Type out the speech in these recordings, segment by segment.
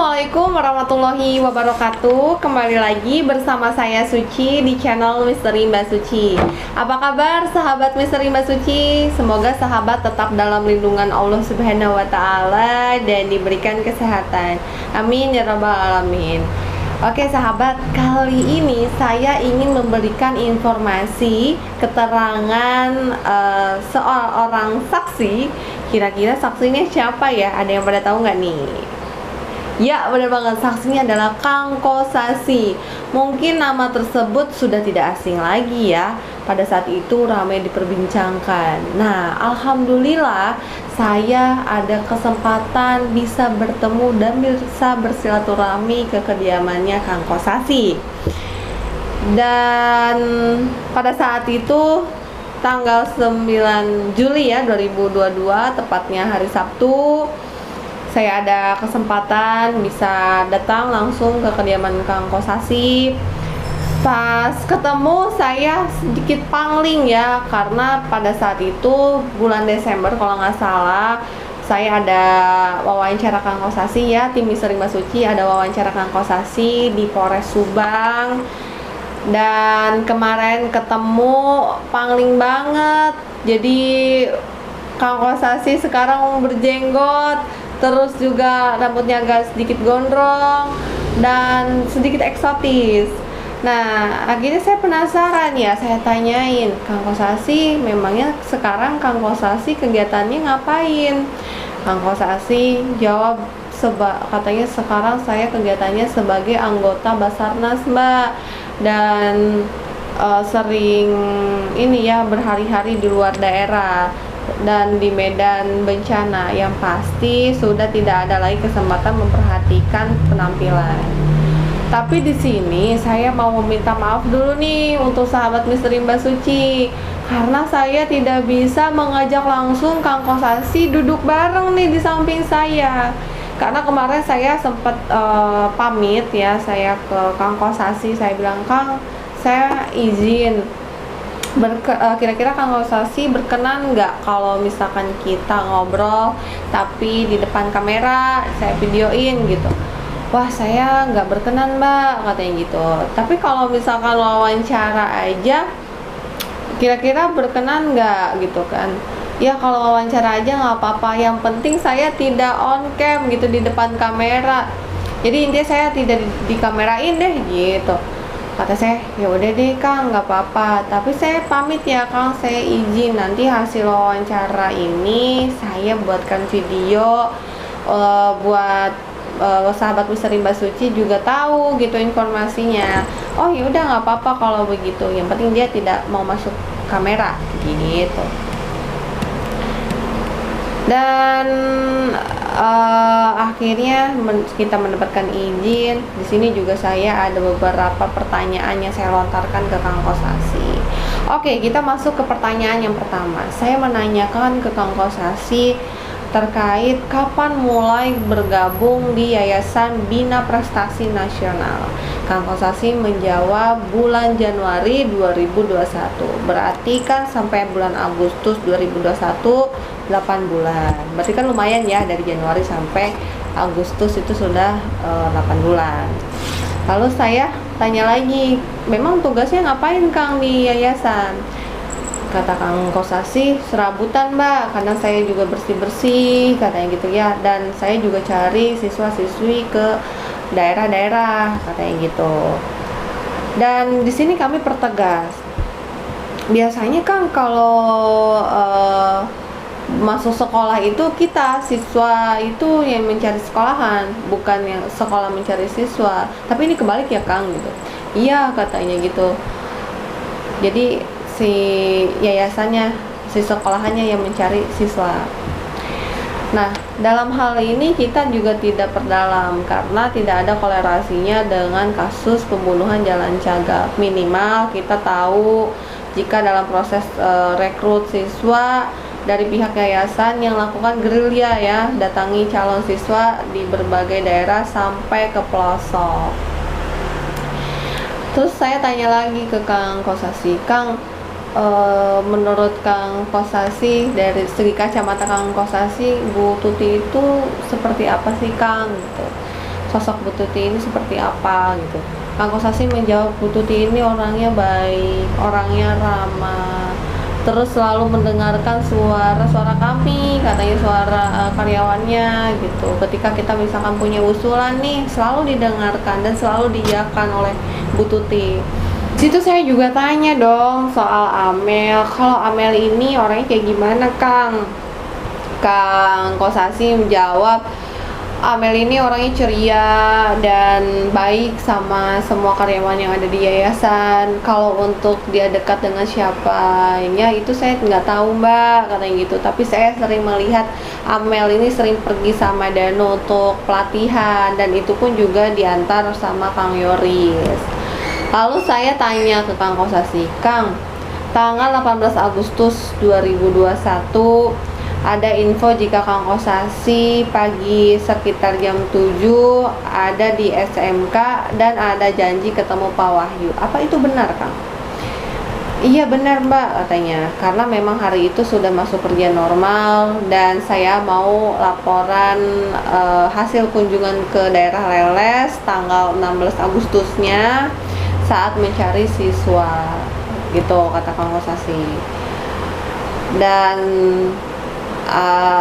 Assalamualaikum warahmatullahi wabarakatuh. Kembali lagi bersama saya Suci di channel Misteri Mbak Suci. Apa kabar sahabat Misteri Mbak Suci? Semoga sahabat tetap dalam lindungan Allah Subhanahu wa Ta'ala dan diberikan kesehatan. Amin ya rabbal alamin. Oke sahabat, kali ini saya ingin memberikan informasi keterangan seorang saksi. Kira-kira saksinya siapa ya? Ada yang pada tahu nggak nih? Ya, benar banget, saksinya adalah Kang Kosasi. Mungkin nama tersebut sudah tidak asing lagi ya. Pada saat itu ramai diperbincangkan. Nah, alhamdulillah saya ada kesempatan bisa bertemu dan bisa bersilaturahmi ke kediamannya Kang Kosasi. Dan pada saat itu tanggal 9 Juli ya 2022, tepatnya hari Sabtu, saya ada kesempatan bisa datang langsung ke kediaman Kang Kosasi. Pas ketemu saya sedikit pangling ya, karena pada saat itu bulan Desember kalau nggak salah saya ada wawancara Kang Kosasi ya, tim Misteri Mbak Suci ada wawancara Kang Kosasi di Polres Subang. Dan kemarin ketemu pangling banget. Jadi Kang Kosasi sekarang berjenggot, terus juga rambutnya agak sedikit gondrong dan sedikit eksotis. Nah, akhirnya saya penasaran ya, saya tanyain, Kang Kosasi, memangnya sekarang Kang Kosasi kegiatannya ngapain? Kang Kosasi jawab, katanya sekarang saya kegiatannya sebagai anggota Basarnas, Mbak, dan sering ini ya berhari-hari di luar daerah dan di medan bencana, yang pasti sudah tidak ada lagi kesempatan memperhatikan penampilan. Tapi di sini saya mau meminta maaf dulu nih untuk sahabat Misteri Mbak Suci, karena saya tidak bisa mengajak langsung Kang Kosasi duduk bareng nih di samping saya. Karena kemarin saya sempat pamit ya, saya ke Kang Kosasi, saya bilang, Kang, saya izin kira-kira Kang Kosasi berkenan nggak kalau misalkan kita ngobrol tapi di depan kamera saya videoin gitu. Wah, saya nggak berkenan, Mbak, katanya gitu. Tapi kalau misalkan wawancara aja kira-kira berkenan nggak gitu kan. Ya kalau wawancara aja nggak apa-apa, yang penting saya tidak on cam gitu di depan kamera. Jadi intinya saya tidak dikamerain deh gitu. Kata saya, ya udah deh Kang, nggak apa-apa. Tapi saya pamit ya Kang, saya izin nanti hasil wawancara ini saya buatkan video buat sahabat Misteri Mbak Suci juga tahu gitu informasinya. Oh ya udah nggak apa-apa kalau begitu. Yang penting dia tidak mau masuk kamera gitu. Dan akhirnya kita mendapatkan izin. Di sini juga saya ada beberapa pertanyaan yang saya lontarkan ke Kang Kosasi. Oke, kita masuk ke pertanyaan yang pertama. Saya menanyakan ke Kang Kosasi terkait kapan mulai bergabung di Yayasan Bina Prestasi Nasional. Kang Kosasi menjawab bulan Januari 2021. Berarti kan sampai bulan Agustus 2021 8 bulan. Berarti kan lumayan ya, dari Januari sampai Agustus itu sudah 8 bulan. Lalu saya tanya lagi, memang tugasnya ngapain Kang di yayasan? Kata Kang Kosasi, serabutan Mbak, karena saya juga bersih-bersih, katanya gitu ya. Dan saya juga cari siswa-siswi ke daerah-daerah, katanya gitu. Dan di sini kami pertegas, biasanya Kang kalau masuk sekolah itu kita siswa itu yang mencari sekolahan, bukan yang sekolah mencari siswa. Tapi ini kebalik ya Kang gitu. Iya, katanya gitu. Jadi si yayasannya, si sekolahannya yang mencari siswa. Nah, dalam hal ini kita juga tidak perdalam karena tidak ada kolerasinya dengan kasus pembunuhan Jalan Cagak. Minimal kita tahu jika dalam proses rekrut siswa dari pihak yayasan yang lakukan gerilya ya, datangi calon siswa di berbagai daerah sampai ke pelosok. Terus saya tanya lagi ke Kang Kosasi, Kang, menurut Kang Kosasi, dari segi kacamata Kang Kosasi, Bu Tuti itu seperti apa sih Kang gitu. sosok Bu Tuti ini seperti apa gitu. Kang Kosasi menjawab, Bu Tuti ini orangnya baik, orangnya ramah, terus selalu mendengarkan suara kami, katanya suara karyawannya gitu. Ketika kita misalkan punya usulan nih, selalu didengarkan dan selalu diiyakan oleh Bu Tuti. Situ saya juga tanya dong soal Amel. Kalau Amel ini orangnya kayak gimana, Kang? Kang Kosasi menjawab, Amel ini orangnya ceria dan baik sama semua karyawan yang ada di yayasan. Kalau untuk dia dekat dengan siapanya itu saya nggak tahu, Mbak, katanya gitu. Tapi saya sering melihat Amel ini sering pergi sama Danu untuk pelatihan, dan itu pun juga diantar sama Kang Yoris. Lalu saya tanya ke Kang Kosasi, Kang, tanggal 18 Agustus 2021 ada info jika Kang Kosasi pagi sekitar jam 7 ada di SMK dan ada janji ketemu Pak Wahyu. Apa itu benar, Kang? Iya benar, Mbak, katanya. Karena memang hari itu sudah masuk kerja normal dan saya mau laporan hasil kunjungan ke daerah Leles tanggal 16 Agustusnya saat mencari siswa. Gitu kata Kang Kosasi. Dan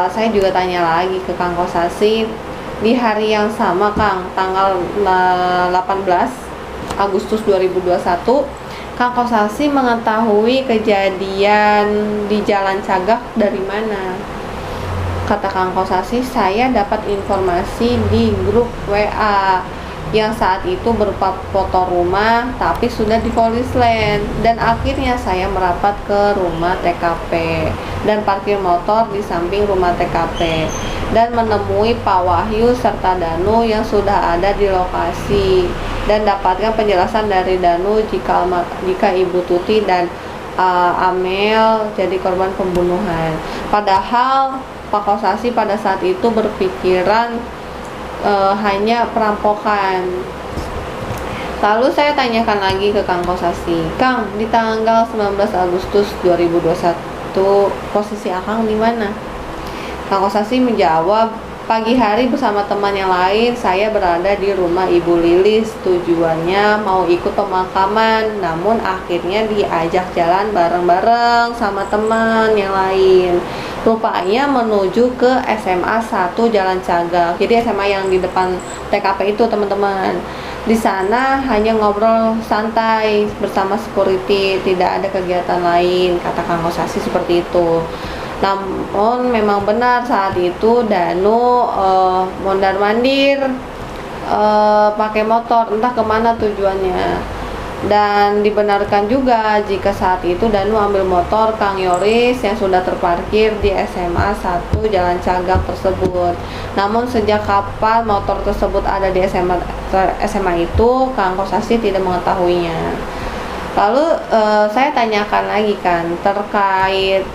saya juga tanya lagi ke Kang Kosasi, di hari yang sama, Kang, tanggal 18 Agustus 2021, Kang Kosasi mengetahui kejadian di Jalan Cagak dari mana? Kata Kang Kosasi, saya dapat informasi di grup WA yang saat itu berupa foto rumah tapi sudah di Polis Land, dan akhirnya saya merapat ke rumah TKP dan parkir motor di samping rumah TKP dan menemui Pak Wahyu serta Danu yang sudah ada di lokasi dan dapatkan penjelasan dari Danu jika Ibu Tuti dan Amel jadi korban pembunuhan. Padahal Pak Kosasi pada saat itu berpikiran hanya perampokan. Lalu saya tanyakan lagi ke Kang Kosasi, Kang, di tanggal 19 Agustus 2021 posisi Akang di mana? Kang Kosasi menjawab, pagi hari bersama teman yang lain saya berada di rumah Ibu Lilis, tujuannya mau ikut pemakaman, namun akhirnya diajak jalan bareng-bareng sama teman yang lain. Rupanya menuju ke SMA 1 Jalan Cagak. Jadi SMA yang di depan TKP itu, teman-teman. Di sana hanya ngobrol santai bersama security, tidak ada kegiatan lain, kata Kang Kosasi seperti itu. Namun memang benar saat itu Danu mondar-mandir pakai motor, entah kemana tujuannya. Dan dibenarkan juga jika saat itu Danu ambil motor Kang Yoris yang sudah terparkir di SMA 1 Jalan Cagak tersebut. Namun sejak kapan motor tersebut ada di SMA itu, Kang Kosasi tidak mengetahuinya. Lalu saya tanyakan lagi kan terkait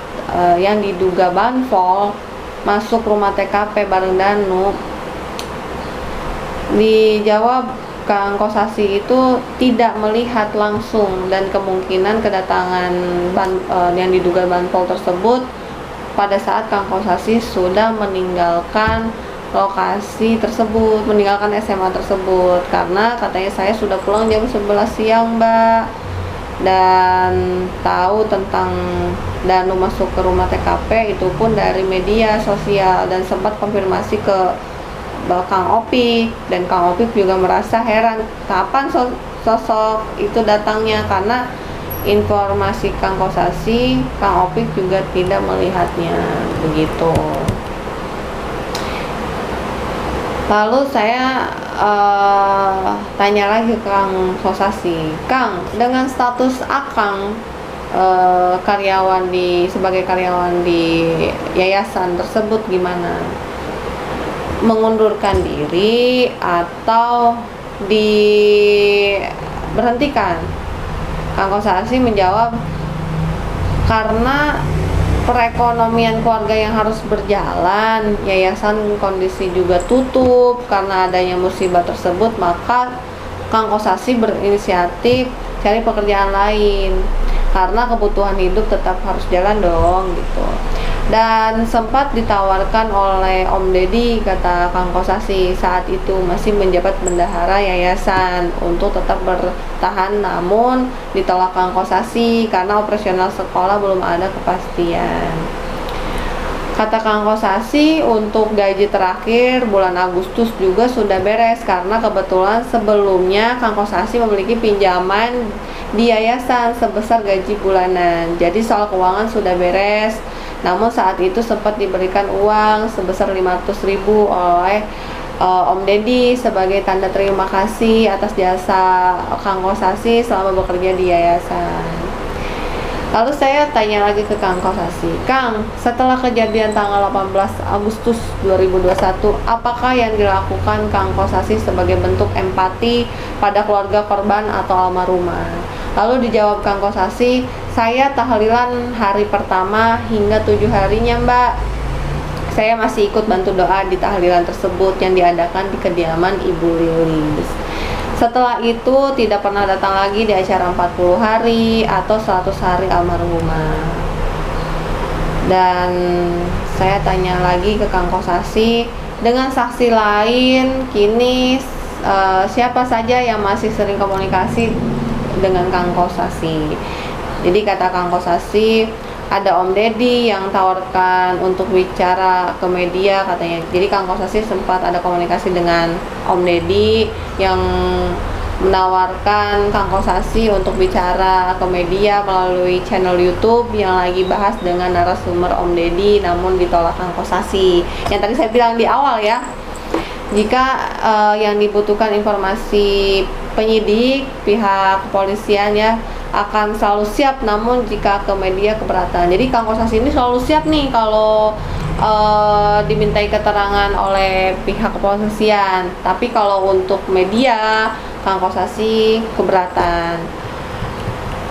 yang diduga banpol masuk rumah TKP bareng Danu. Dijawab Kang Kosasi itu tidak melihat langsung, dan kemungkinan kedatangan yang diduga banpol tersebut pada saat Kang Kosasi sudah meninggalkan lokasi tersebut, meninggalkan SMA tersebut, karena katanya saya sudah pulang jam 11 siang, Mbak, dan tahu tentang Danu masuk ke rumah TKP itu pun dari media sosial, dan sempat konfirmasi ke Kang Opik, dan Kang Opik juga merasa heran kapan sosok itu datangnya, karena informasi Kang Kosasi, Kang Opik juga tidak melihatnya begitu. Lalu saya tanya lagi ke Kang Kosasi, Kang, dengan status Akang sebagai karyawan di yayasan tersebut gimana? Mengundurkan diri atau diberhentikan? Kang Kosasi menjawab, karena perekonomian keluarga yang harus berjalan, yayasan kondisi juga tutup karena adanya musibah tersebut, maka Kang Kosasi berinisiatif cari pekerjaan lain karena kebutuhan hidup tetap harus jalan dong gitu. dan sempat ditawarkan oleh Om Deddy, kata Kang Kosasi saat itu masih menjabat bendahara yayasan, untuk tetap bertahan, namun ditolak Kang Kosasi karena operasional sekolah belum ada kepastian. Kata Kang Kosasi, untuk gaji terakhir bulan Agustus juga sudah beres karena kebetulan sebelumnya Kang Kosasi memiliki pinjaman di yayasan sebesar gaji bulanan. Jadi soal keuangan sudah beres. Namun saat itu sempat diberikan uang sebesar 500.000 oleh Om Deddy sebagai tanda terima kasih atas jasa Kang Kosasi selama bekerja di yayasan. Lalu saya tanya lagi ke Kang Kosasi, Kang, setelah kejadian tanggal 18 Agustus 2021, apakah yang dilakukan Kang Kosasi sebagai bentuk empati pada keluarga korban atau almarhumah? Lalu dijawab Kang Kosasi, saya tahlilan hari pertama hingga 7 harinya, Mbak. Saya masih ikut bantu doa di tahlilan tersebut yang diadakan di kediaman Ibu Lilis. Setelah itu tidak pernah datang lagi di acara 40 hari atau 100 hari almarhumah. Dan saya tanya lagi ke Kang Kosasi, dengan saksi lain kini siapa saja yang masih sering komunikasi dengan Kang Kosasi? Jadi kata Kang Kosasi, ada Om Deddy yang tawarkan untuk bicara ke media katanya. Jadi Kang Kosasi sempat ada komunikasi dengan Om Deddy yang menawarkan Kang Kosasi untuk bicara ke media melalui channel YouTube yang lagi bahas dengan narasumber Om Deddy, namun ditolak Kang Kosasi. Yang tadi saya bilang di awal ya, jika yang dibutuhkan informasi penyidik, pihak kepolisian ya akan selalu siap, namun jika ke media keberatan. Jadi Kang Kosasi ini selalu siap nih kalau dimintai keterangan oleh pihak kepolisian, tapi kalau untuk media Kang Kosasi keberatan.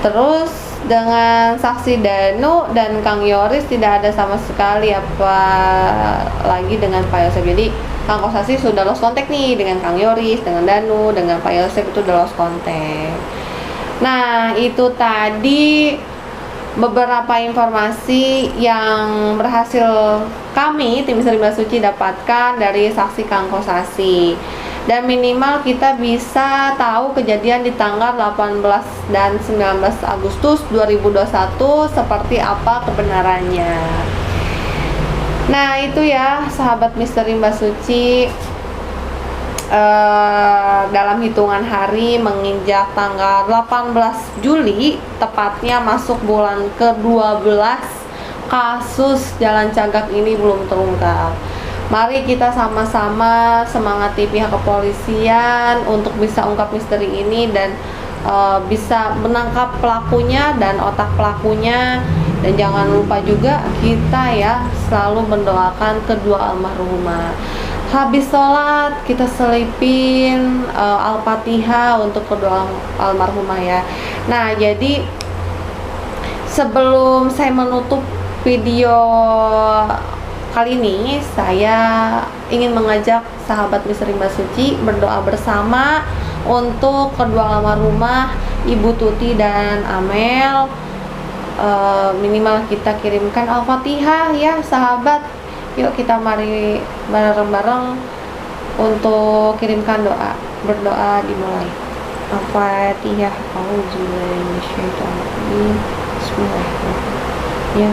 Terus dengan saksi Danu dan Kang Yoris tidak ada sama sekali apa lagi dengan Pak Yosef. Jadi Kang Kosasi sudah lost contact nih dengan Kang Yoris, dengan Danu, dengan Pak Yosef itu udah lost contact. Nah, itu tadi beberapa informasi yang berhasil kami tim Misteri Mbak Suci dapatkan dari saksi Kang Kosasi. Dan minimal kita bisa tahu kejadian di tanggal 18 dan 19 Agustus 2021 seperti apa kebenarannya. Nah, itu ya sahabat Misteri Mbak Suci, dalam hitungan hari menginjak tanggal 18 Juli, tepatnya masuk bulan ke-12, kasus Jalan Cagak ini belum terungkap. Mari kita sama-sama semangati pihak kepolisian untuk bisa ungkap misteri ini dan bisa menangkap pelakunya dan otak pelakunya. Dan jangan lupa juga kita ya selalu mendoakan kedua almarhumah. Habis sholat kita selipin Al-Fatihah untuk kedua almarhumah ya. Nah, jadi sebelum saya menutup video kali ini, saya ingin mengajak sahabat Misteri Mbak Suci berdoa bersama untuk kedua almarhumah Ibu Tuti dan Amel. Minimal kita kirimkan Al-Fatihah ya sahabat. Yuk kita mari bareng-bareng untuk kirimkan doa. Berdoa dimulai. Al-Fatihah. Auzubillahi minasyaitonir rajim. Bismillahirrahmanirrahim. Ya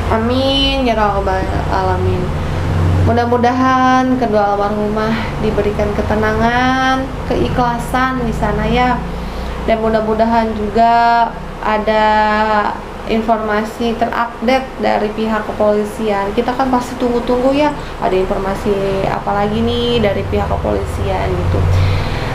amin ya rabbal alamin. Mudah-mudahan kedua almarhumah diberikan ketenangan, keikhlasan di sana ya. Dan mudah-mudahan juga ada informasi terupdate dari pihak kepolisian. Kita kan pasti tunggu-tunggu ya, ada informasi apa lagi nih dari pihak kepolisian gitu.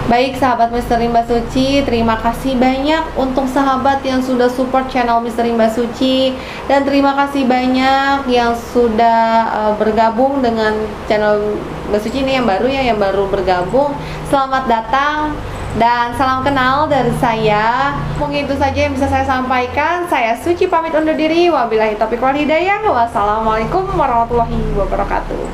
Baik sahabat Misteri Mbak Suci, terima kasih banyak untuk sahabat yang sudah support channel Misteri Mbak Suci, dan terima kasih banyak yang sudah bergabung dengan channel Mbak Suci ini yang baru ya, yang baru bergabung. Selamat datang dan salam kenal dari saya. Mungkin itu saja yang bisa saya sampaikan. Saya Suci pamit undur diri. Wabillahi taufiq wal hidayah. Wassalamualaikum warahmatullahi wabarakatuh.